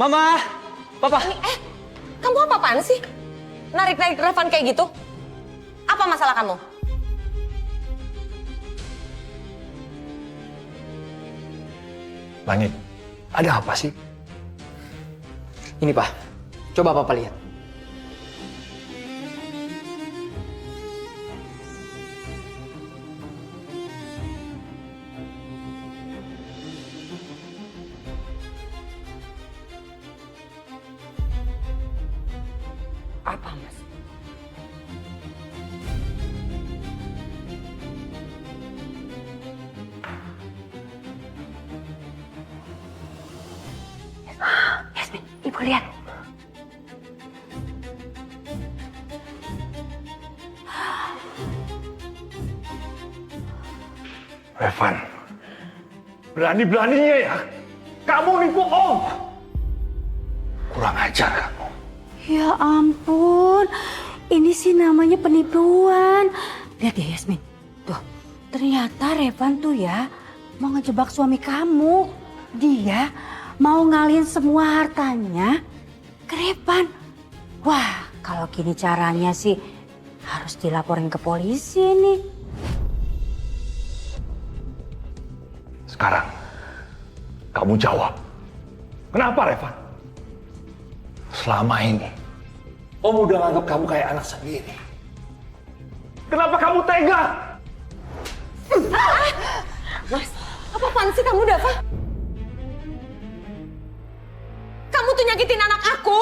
Mama! Papa! Kamu apa-apaan sih? Narik-narik Revan kayak gitu? Apa masalah kamu? Langit, ada apa sih? Ini, Pak. Coba Papa lihat. Apa, Mas? Yasmin, Ibu lihat. Revan, berani-beraninya ya kamu nipu Om. Kurang ajar kamu. Ya ampun, ini sih namanya penipuan. Lihat ya Yasmin, tuh ternyata Revan tuh ya mau ngejebak suami kamu. Dia mau ngalihin semua hartanya ke Revan. Wah, kalau gini caranya sih harus dilaporin ke polisi nih. Sekarang kamu jawab. Kenapa Revan? Selama ini Om udah nganggap kamu kayak anak sendiri. Kenapa kamu tega? Mas, apa-apaan sih kamu, Dava? Kamu tuh nyakitin anak aku.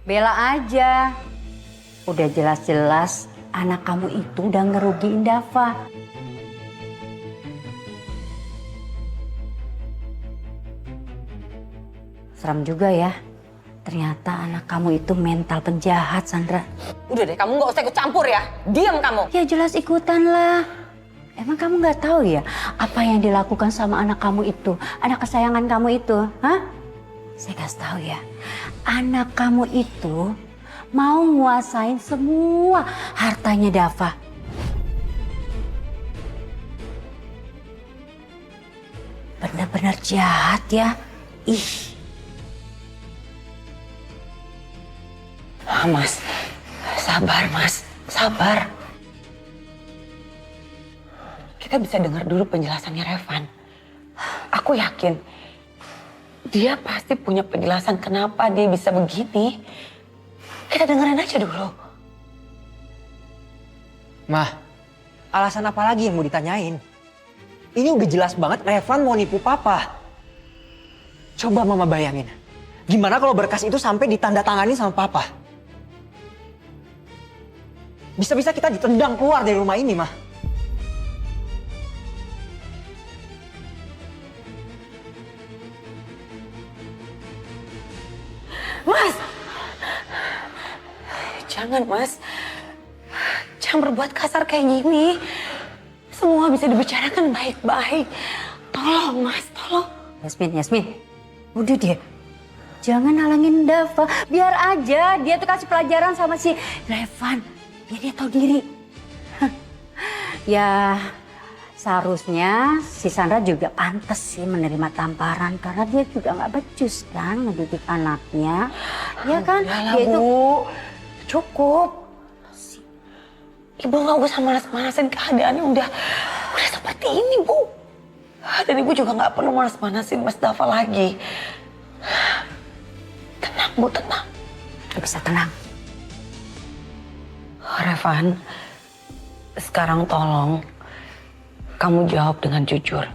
Bela aja. Udah jelas-jelas anak kamu itu udah ngerugiin Dava. Seram juga ya. Ternyata anak kamu itu mental penjahat, Sandra. Udah deh, kamu nggak usah ikut campur ya. Diam kamu. Ya jelas ikutan lah. Emang kamu nggak tahu ya apa yang dilakukan sama anak kamu itu, anak kesayangan kamu itu, hah? Saya kasih tahu ya, anak kamu itu mau nguasain semua hartanya Dava. Benar-benar jahat ya. Ih. Mas, sabar Mas, sabar. Kita bisa dengar dulu penjelasannya Revan. Aku yakin dia pasti punya penjelasan kenapa dia bisa begini. Kita dengerin aja dulu. Mah, alasan apa lagi yang mau ditanyain? Ini udah jelas banget Revan mau nipu Papa. Coba Mama bayangin. Gimana kalau berkas itu sampai ditandatangani sama Papa? Bisa-bisa kita ditendang keluar dari rumah ini, Mah. Mas! Jangan, Mas. Jangan berbuat kasar kayak gini. Semua bisa dibicarakan baik-baik. Tolong, Mas, tolong. Yasmin, udah deh. Jangan halangin Dava. Biar aja dia tuh kasih pelajaran sama si Revan. Biar dia tahu diri. Ya, seharusnya si Sandra juga pantas sih menerima tamparan. Karena dia juga nggak becus kan ngedidik anaknya. Ya kan? Udahlah, Dia itu... Bu. Cukup. Ibu nggak usah manas-manasin keadaannya. Udah seperti ini, Bu. Dan Ibu juga nggak perlu manas-manasin Mas Dava lagi. Tenang, Bu, tenang. Gak bisa tenang. Revan, sekarang tolong kamu jawab dengan jujur.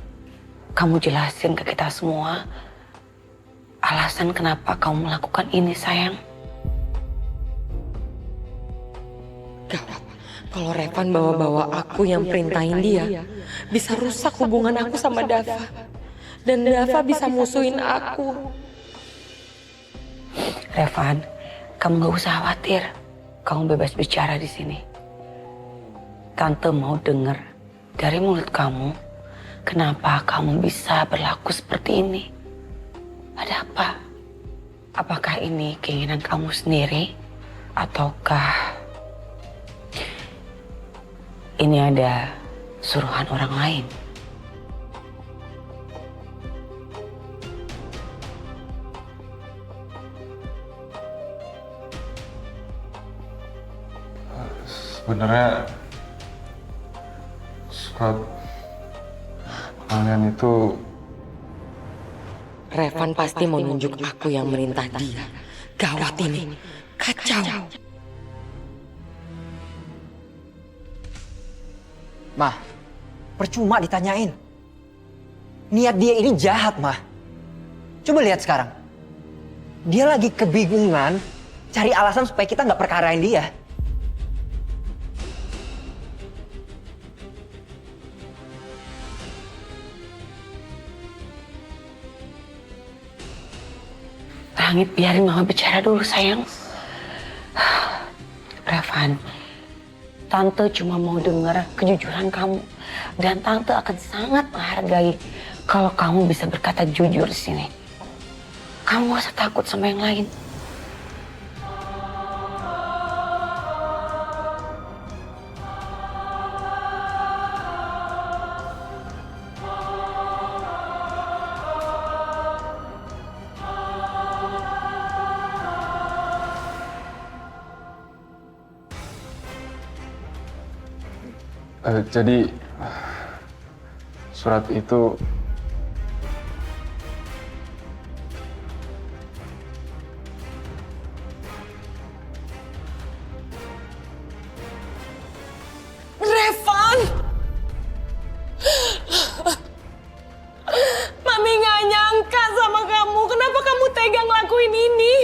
Kamu jelasin ke kita semua alasan kenapa kamu melakukan ini, sayang. Kalau Revan bawa-bawa aku yang perintahin dia, bisa rusak hubungan aku sama Dava. Dan Dava bisa musuhin aku. Revan, kamu gak usah khawatir. Kamu bebas bicara di sini. Tante mau dengar dari mulut kamu, kenapa kamu bisa berlaku seperti ini? Ada apa? Apakah ini keinginan kamu sendiri? Ataukah ini ada suruhan orang lain? Sebenarnya surat kalian itu Revan pasti mau nunjuk aku yang merintah dia. Gawat ini, kacau. Mah, percuma ditanyain. Niat dia ini jahat, Mah. Coba lihat sekarang. Dia lagi kebingungan cari alasan supaya kita nggak perkarain dia. Langit, biarin mama bicara dulu sayang. Revan, tante cuma mau dengar kejujuran kamu. Dan tante akan sangat menghargai kalau kamu bisa berkata jujur di sini. Kamu gak usah takut sama yang lain. jadi surat itu Revan! Mami gak nyangka sama kamu. Kenapa kamu tega ngelakuin ini?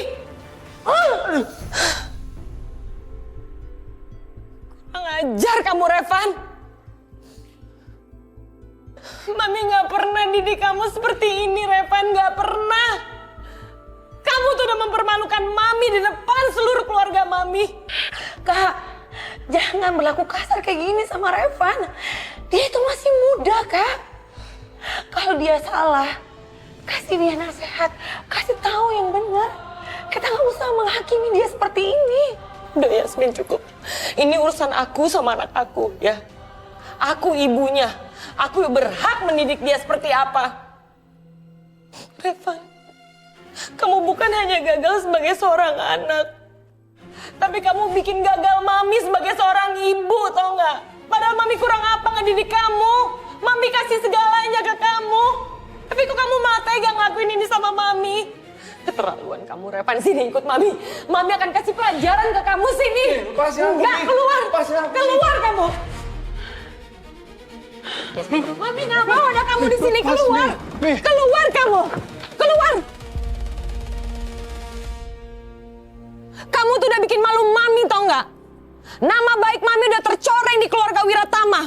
Kurang ajar kamu, Revan. Mami gak pernah didik kamu seperti ini, Revan. Gak pernah. Kamu tuh udah mempermalukan Mami di depan seluruh keluarga Mami. Kak, jangan berlaku kasar kayak gini sama Revan. Dia itu masih muda, Kak. Kalau dia salah, kasih dia nasihat. Kasih tahu yang benar. Kita nggak usah menghakimi dia seperti ini. Udah Yasmin, cukup. Ini urusan aku sama anak aku, ya. Aku ibunya. Aku berhak mendidik dia seperti apa. Revan, kamu bukan hanya gagal sebagai seorang anak. Tapi kamu bikin gagal Mami sebagai seorang ibu, tau nggak? Padahal Mami kurang apa ngedidik kamu. Mami kasih segalanya ke kamu. Tapi kok kamu malah tega ngelakuin ini sama Mami? Keterlaluan kamu, Revan. Sini ikut Mami. Mami akan kasih pelajaran ke kamu, sini. Enggak, keluar. Keluar kamu. Yasmin, Mami nggak mau ada kamu di sini. Keluar. Keluar kamu. Keluar. Kamu tuh udah bikin malu Mami, tau nggak? Nama baik Mami udah tercoreng di keluarga Wiratama.